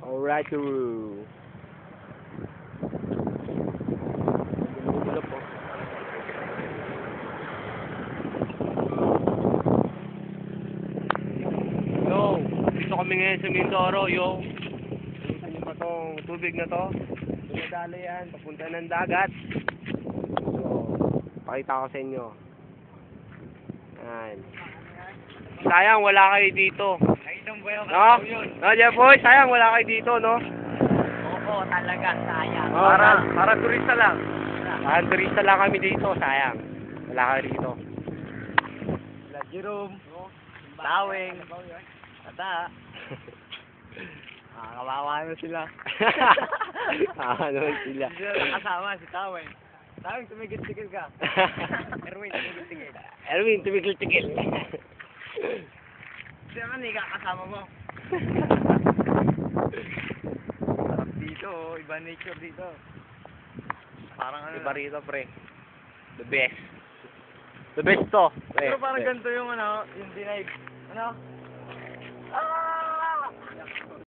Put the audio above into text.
Alright, Guru. Yo, dito kami ngayon sa Mindoro, yo. Nakita niyo ba tong tubig na to? Dumadalo yan, papunta ng dagat. So, pakita ko sa inyo. Yan. Sayang, wala kayo dito. No? No, Jeffoy, sayang, wala kayo dito, no? Oo, talaga, sayang. Oh, para turista lang. Para turista lang kami dito, sayang. Wala kayo dito. Jerome, Taweng, Tata. Kawawa na sila. Ano sila? Kasama si Taweng. Taweng, tumigil-tigil ka. Erwin, tumigil-tigil. Erwin, tumigil-tigil. Siya man, kasama mo. Sarap dito, iba nature dito. Parang ano. Iba rito, pre. The best. The best to. Pre. Pero parang ganito yung ano, yung denied. Ano? Ah!